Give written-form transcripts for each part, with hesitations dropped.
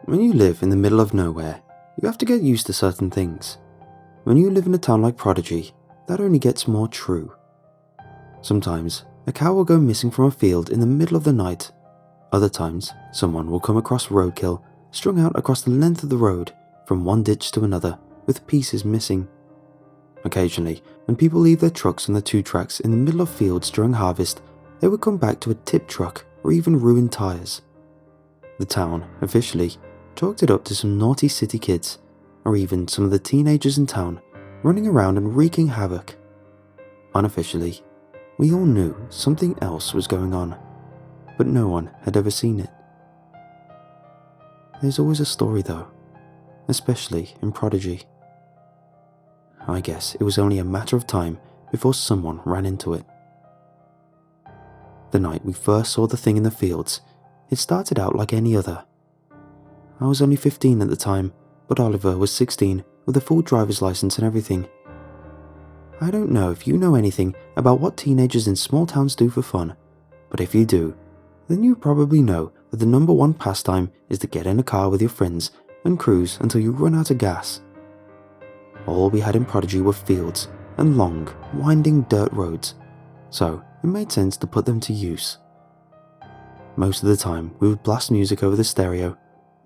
When you live in the middle of nowhere, you have to get used to certain things. When you live in a town like Prodigy, that only gets more true. Sometimes, a cow will go missing from a field in the middle of the night. Other times, someone will come across roadkill strung out across the length of the road from one ditch to another with pieces missing. Occasionally, when people leave their trucks on the 2 tracks in the middle of fields during harvest, they would come back to a tipped truck or even ruined tires. The town, officially, chalked it up to some naughty city kids, or even some of the teenagers in town running around and wreaking havoc. Unofficially, we all knew something else was going on, but no one had ever seen it. There's always a story though, especially in Prodigy. I guess it was only a matter of time before someone ran into it. The night we first saw the thing in the fields, it started out like any other. I was only 15 at the time, but Oliver was 16 with a full driver's license and everything. I don't know if you know anything about what teenagers in small towns do for fun, but if you do, then you probably know that the #1 pastime is to get in a car with your friends and cruise until you run out of gas. All we had in Prodigy were fields and long, winding dirt roads, so it made sense to put them to use. Most of the time, we would blast music over the stereo,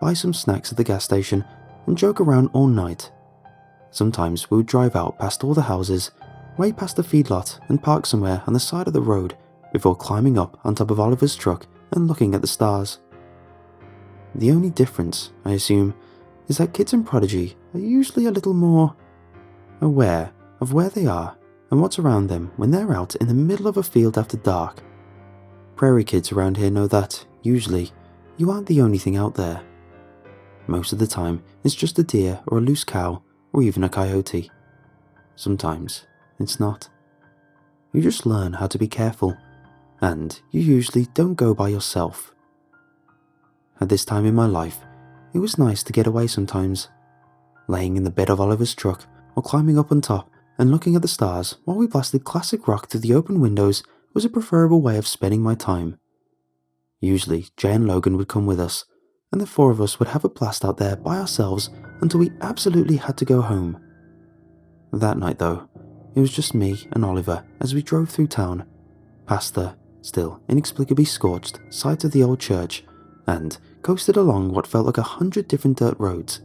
buy some snacks at the gas station, and joke around all night. Sometimes we would drive out past all the houses, way past the feedlot, and park somewhere on the side of the road before climbing up on top of Oliver's truck and looking at the stars. The only difference, I assume, is that kids in Prodigy are usually a little more aware of where they are and what's around them when they're out in the middle of a field after dark. Prairie kids around here know that, usually, you aren't the only thing out there. Most of the time, it's just a deer or a loose cow or even a coyote. Sometimes, it's not. You just learn how to be careful, and you usually don't go by yourself. At this time in my life, it was nice to get away sometimes. Laying in the bed of Oliver's truck or climbing up on top and looking at the stars while we blasted classic rock through the open windows was a preferable way of spending my time. Usually, Jay and Logan would come with us, and the 4 of us would have a blast out there by ourselves until we absolutely had to go home. That night though, it was just me and Oliver as we drove through town, past the, still inexplicably scorched, site of the old church, and coasted along what felt like 100 different dirt roads.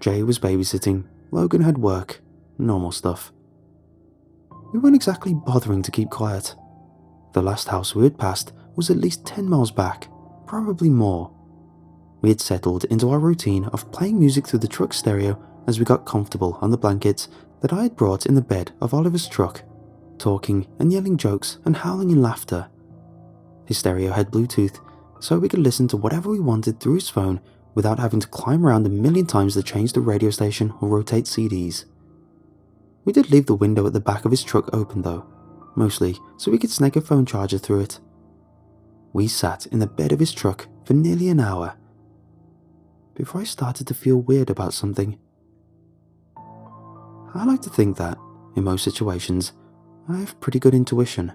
Jay was babysitting, Logan had work, normal stuff. We weren't exactly bothering to keep quiet. The last house we had passed was at least 10 miles back, probably more. We had settled into our routine of playing music through the truck stereo as we got comfortable on the blankets that I had brought in the bed of Oliver's truck, talking and yelling jokes and howling in laughter. His stereo had Bluetooth, so we could listen to whatever we wanted through his phone without having to climb around a million times to change the radio station or rotate CDs. We did leave the window at the back of his truck open though, mostly so we could snag a phone charger through it. We sat in the bed of his truck for nearly an hour before I started to feel weird about something. I like to think that, in most situations, I have pretty good intuition.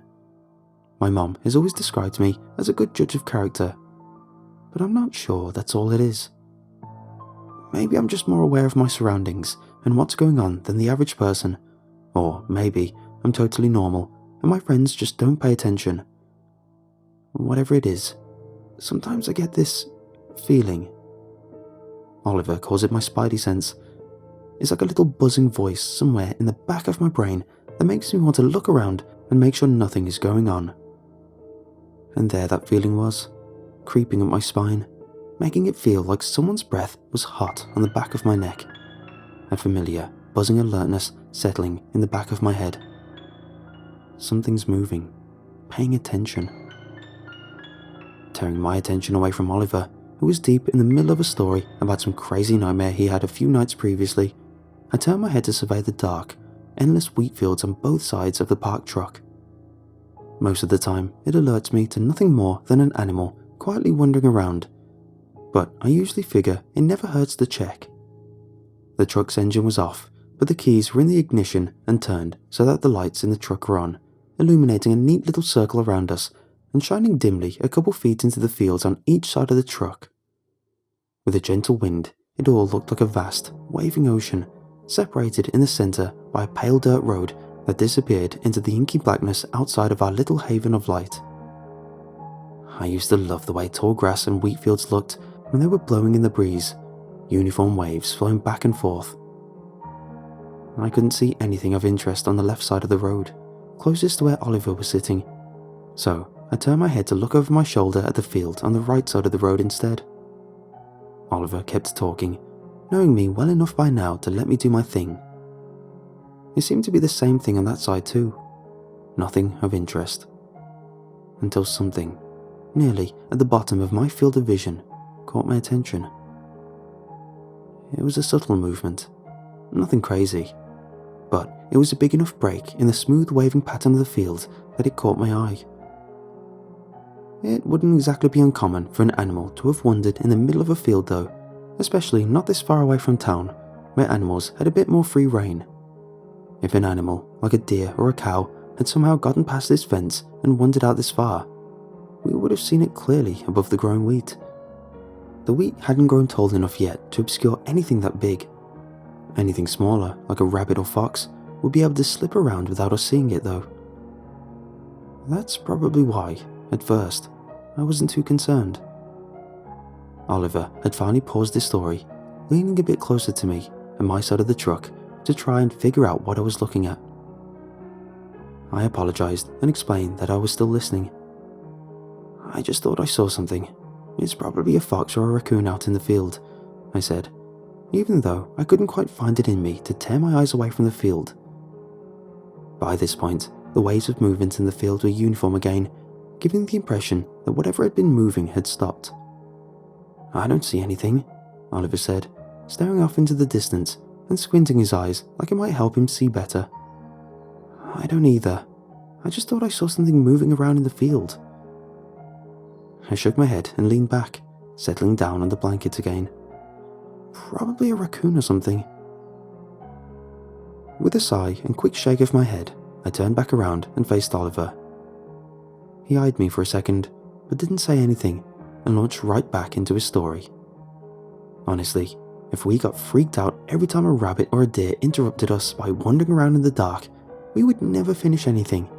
My mom has always described me as a good judge of character, but I'm not sure that's all it is. Maybe I'm just more aware of my surroundings and what's going on than the average person, or maybe I'm totally normal and my friends just don't pay attention. Whatever it is, sometimes I get this feeling. Oliver calls it my spidey sense. It's like a little buzzing voice somewhere in the back of my brain that makes me want to look around and make sure nothing is going on. And there that feeling was, creeping up my spine, making it feel like someone's breath was hot on the back of my neck. A familiar, buzzing alertness settling in the back of my head. Something's moving, paying attention. Tearing my attention away from Oliver, who was deep in the middle of a story about some crazy nightmare he had a few nights previously, I turned my head to survey the dark, endless wheat fields on both sides of the parked truck. Most of the time, it alerts me to nothing more than an animal quietly wandering around, but I usually figure it never hurts to check. The truck's engine was off, but the keys were in the ignition and turned so that the lights in the truck were on, illuminating a neat little circle around us and shining dimly a couple feet into the fields on each side of the truck. With a gentle wind, it all looked like a vast, waving ocean, separated in the centre by a pale dirt road that disappeared into the inky blackness outside of our little haven of light. I used to love the way tall grass and wheat fields looked when they were blowing in the breeze, uniform waves flowing back and forth. I couldn't see anything of interest on the left side of the road, closest to where Oliver was sitting, so I turned my head to look over my shoulder at the field on the right side of the road instead. Oliver kept talking, knowing me well enough by now to let me do my thing. It seemed to be the same thing on that side too. Nothing of interest. Until something, nearly at the bottom of my field of vision, caught my attention. It was a subtle movement, nothing crazy, but it was a big enough break in the smooth waving pattern of the field that it caught my eye. It wouldn't exactly be uncommon for an animal to have wandered in the middle of a field though, especially not this far away from town, where animals had a bit more free rein. If an animal, like a deer or a cow, had somehow gotten past this fence and wandered out this far, we would have seen it clearly above the growing wheat. The wheat hadn't grown tall enough yet to obscure anything that big. Anything smaller, like a rabbit or fox, would be able to slip around without us seeing it though. That's probably why, at first, I wasn't too concerned. Oliver had finally paused his story, leaning a bit closer to me and my side of the truck to try and figure out what I was looking at. I apologized and explained that I was still listening. I just thought I saw something. It's probably a fox or a raccoon out in the field, I said, even though I couldn't quite find it in me to tear my eyes away from the field. By this point, the waves of movement in the field were uniform again, giving the impression that whatever had been moving had stopped. I don't see anything, Oliver said, staring off into the distance and squinting his eyes like it might help him see better. I don't either. I just thought I saw something moving around in the field. I shook my head and leaned back, settling down on the blankets again. Probably a raccoon or something. With a sigh and quick shake of my head, I turned back around and faced Oliver. He eyed me for a second, but didn't say anything and launched right back into his story. Honestly, if we got freaked out every time a rabbit or a deer interrupted us by wandering around in the dark, we would never finish anything.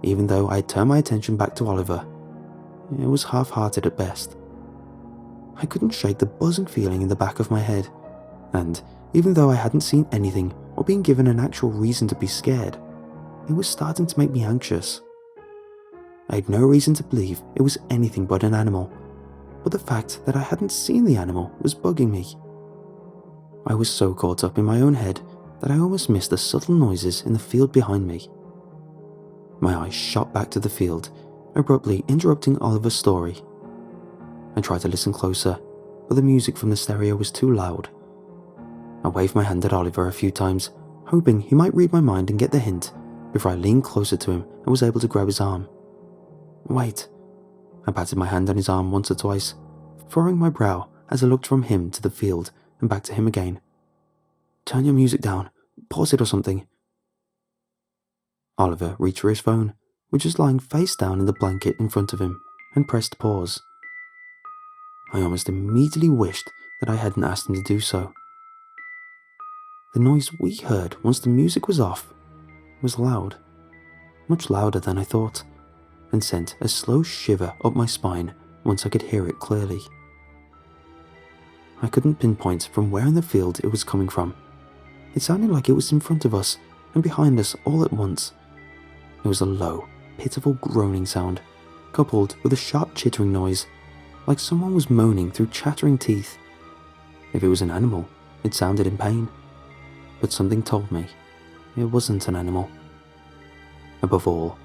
Even though I had turned my attention back to Oliver, it was half-hearted at best. I couldn't shake the buzzing feeling in the back of my head, and even though I hadn't seen anything or been given an actual reason to be scared, it was starting to make me anxious. I had no reason to believe it was anything but an animal, but the fact that I hadn't seen the animal was bugging me. I was so caught up in my own head that I almost missed the subtle noises in the field behind me. My eyes shot back to the field, abruptly interrupting Oliver's story. I tried to listen closer, but the music from the stereo was too loud. I waved my hand at Oliver a few times, hoping he might read my mind and get the hint, before I leaned closer to him and was able to grab his arm. Wait. I patted my hand on his arm once or twice, furrowing my brow as I looked from him to the field and back to him again. Turn your music down. Pause it or something. Oliver reached for his phone, which was lying face down in the blanket in front of him, and pressed pause. I almost immediately wished that I hadn't asked him to do so. The noise we heard once the music was off was loud, much louder than I thought, and sent a slow shiver up my spine once I could hear it clearly. I couldn't pinpoint from where in the field it was coming from. It sounded like it was in front of us and behind us all at once. It was a low, pitiful groaning sound, coupled with a sharp chittering noise, like someone was moaning through chattering teeth. If it was an animal, it sounded in pain. But something told me it wasn't an animal. Above all,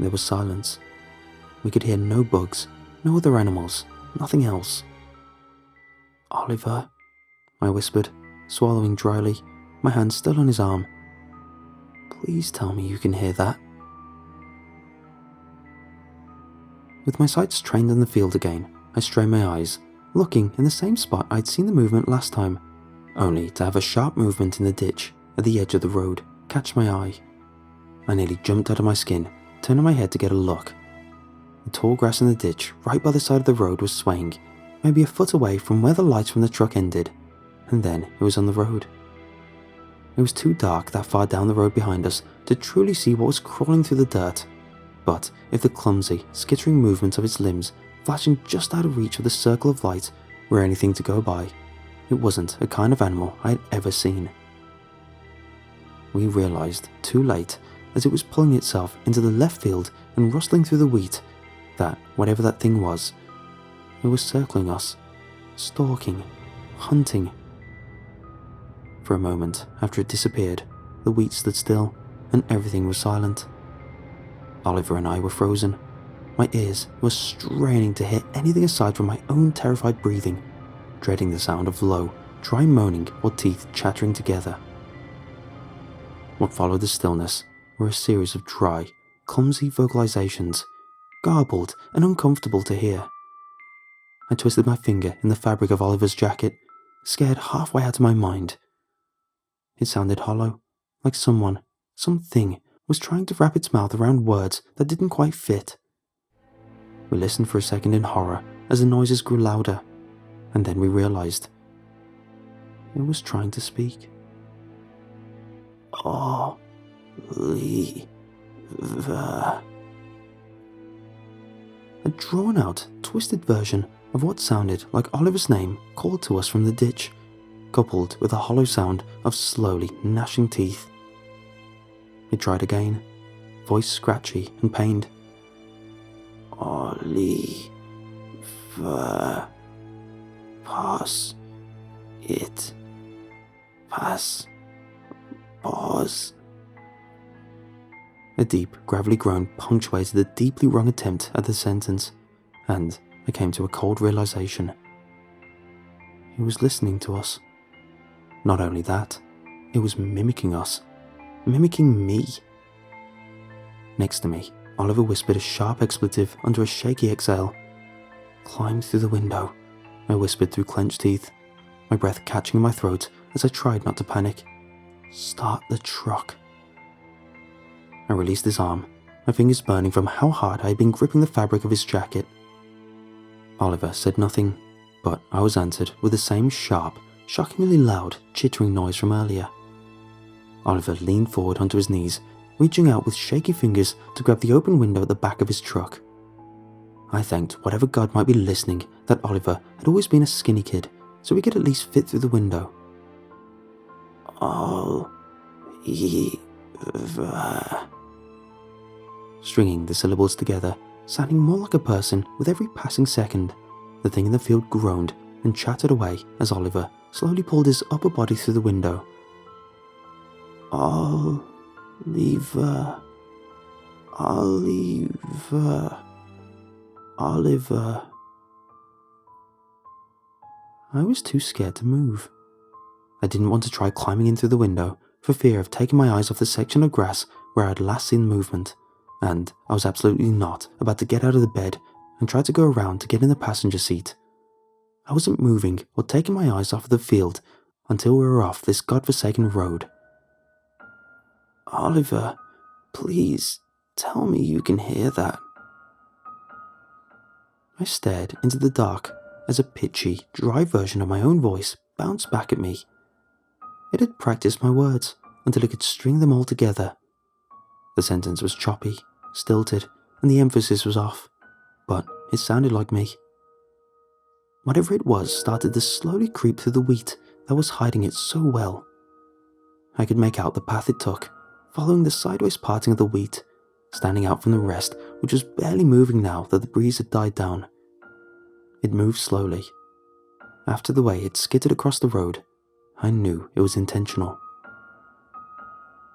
there was silence. We could hear no bugs, no other animals, nothing else. Oliver, I whispered, swallowing dryly, my hand still on his arm. Please tell me you can hear that. With my sights trained on the field again, I strained my eyes, looking in the same spot I'd seen the movement last time, only to have a sharp movement in the ditch at the edge of the road catch my eye. I nearly jumped out of my skin, turning my head to get a look. The tall grass in the ditch right by the side of the road was swaying, maybe a foot away from where the lights from the truck ended, and then it was on the road. It was too dark that far down the road behind us to truly see what was crawling through the dirt, but if the clumsy, skittering movements of its limbs flashing just out of reach of the circle of light were anything to go by, it wasn't a kind of animal I had ever seen. We realized too late, as it was pulling itself into the left field and rustling through the wheat, that whatever that thing was, it was circling us, stalking, hunting. For a moment after it disappeared, the wheat stood still and everything was silent. Oliver and I were frozen. My ears were straining to hear anything aside from my own terrified breathing, dreading the sound of low, dry moaning or teeth chattering together. What followed the stillness were a series of dry, clumsy vocalizations, garbled and uncomfortable to hear. I twisted my finger in the fabric of Oliver's jacket, scared halfway out of my mind. It sounded hollow, like something was trying to wrap its mouth around words that didn't quite fit. We listened for a second in horror as the noises grew louder, and then we realized it was trying to speak. Oliver. A drawn-out, twisted version of what sounded like Oliver's name called to us from the ditch, coupled with a hollow sound of slowly gnashing teeth. It tried again, voice scratchy and pained. Oliver. Pass. It. Pass. Pause. A deep, gravelly groan punctuated the deeply wrung attempt at the sentence, and I came to a cold realization. He was listening to us. Not only that, it was mimicking us. Mimicking me. Next to me, Oliver whispered a sharp expletive under a shaky exhale. Climb through the window, I whispered through clenched teeth, my breath catching in my throat as I tried not to panic. Start the truck. I released his arm, my fingers burning from how hard I had been gripping the fabric of his jacket. Oliver said nothing, but I was answered with the same sharp, shockingly loud, chittering noise from earlier. Oliver leaned forward onto his knees, reaching out with shaky fingers to grab the open window at the back of his truck. I thanked whatever God might be listening that Oliver had always been a skinny kid, so he could at least fit through the window. Oliver. Stringing the syllables together, sounding more like a person with every passing second, the thing in the field groaned and chattered away as Oliver slowly pulled his upper body through the window. Oliver. I was too scared to move. I didn't want to try climbing in through the window for fear of taking my eyes off the section of grass where I had last seen movement, and I was absolutely not about to get out of the bed and try to go around to get in the passenger seat. I wasn't moving or taking my eyes off the field until we were off this godforsaken road. Oliver, please tell me you can hear that. I stared into the dark as a pitchy, dry version of my own voice bounced back at me. It had practiced my words until it could string them all together. The sentence was choppy, stilted, and the emphasis was off, but it sounded like me. Whatever it was started to slowly creep through the wheat that was hiding it so well. I could make out the path it took, following the sideways parting of the wheat, standing out from the rest, which was barely moving now that the breeze had died down. It moved slowly. After the way it skittered across the road, I knew it was intentional.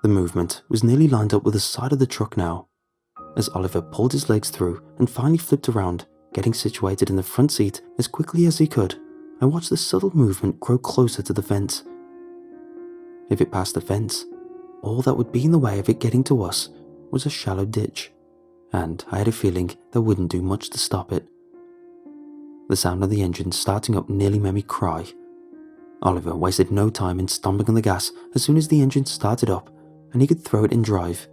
The movement was nearly lined up with the side of the truck now. As Oliver pulled his legs through and finally flipped around, getting situated in the front seat as quickly as he could, I watched the subtle movement grow closer to the fence. If it passed the fence, all that would be in the way of it getting to us was a shallow ditch, and I had a feeling that wouldn't do much to stop it. The sound of the engine starting up nearly made me cry. Oliver wasted no time in stomping on the gas as soon as the engine started up and he could throw it in drive.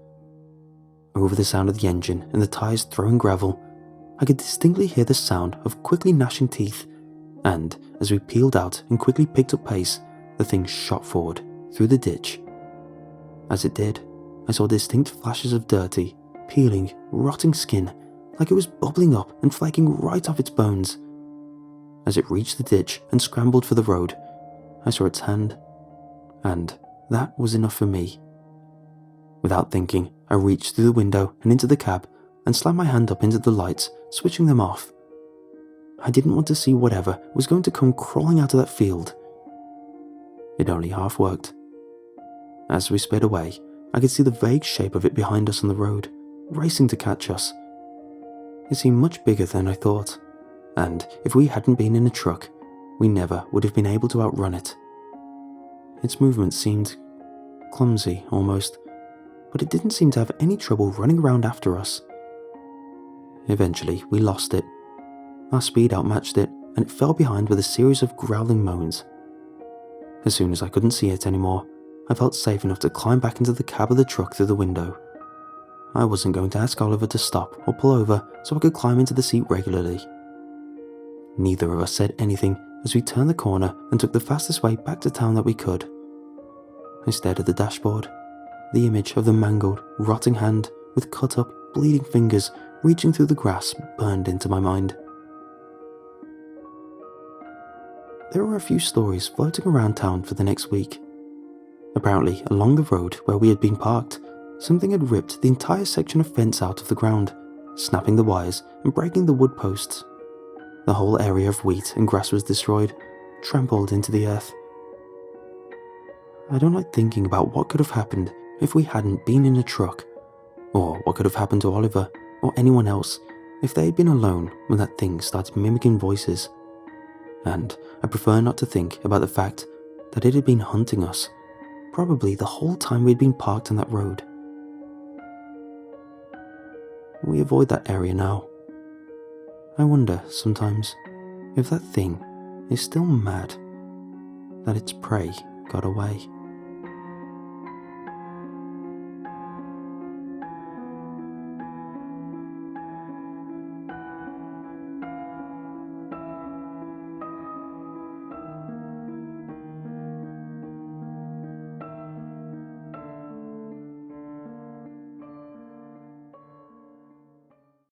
Over the sound of the engine and the tires throwing gravel, I could distinctly hear the sound of quickly gnashing teeth and as we peeled out and quickly picked up pace, the thing shot forward through the ditch. As it did, I saw distinct flashes of dirty, peeling, rotting skin, like it was bubbling up and flaking right off its bones. As it reached the ditch and scrambled for the road, I saw its hand, and that was enough for me. Without thinking, I reached through the window and into the cab and slammed my hand up into the lights, switching them off. I didn't want to see whatever was going to come crawling out of that field. It only half worked. As we sped away, I could see the vague shape of it behind us on the road, racing to catch us. It seemed much bigger than I thought, and if we hadn't been in a truck, we never would have been able to outrun it. Its movements seemed clumsy almost, but it didn't seem to have any trouble running around after us. Eventually, we lost it. Our speed outmatched it, and it fell behind with a series of growling moans. As soon as I couldn't see it anymore, I felt safe enough to climb back into the cab of the truck through the window. I wasn't going to ask Oliver to stop or pull over so I could climb into the seat regularly. Neither of us said anything as we turned the corner and took the fastest way back to town that we could. I stared at the dashboard. The image of the mangled, rotting hand with cut up, bleeding fingers reaching through the grass burned into my mind. There were a few stories floating around town for the next week. Apparently, along the road where we had been parked, something had ripped the entire section of fence out of the ground, snapping the wires and breaking the wood posts. The whole area of wheat and grass was destroyed, trampled into the earth. I don't like thinking about what could have happened if we hadn't been in a truck, or what could have happened to Oliver or anyone else if they had been alone when that thing started mimicking voices. And I prefer not to think about the fact that it had been hunting us, probably the whole time we had been parked on that road. We avoid that area now. I wonder sometimes if that thing is still mad that its prey got away.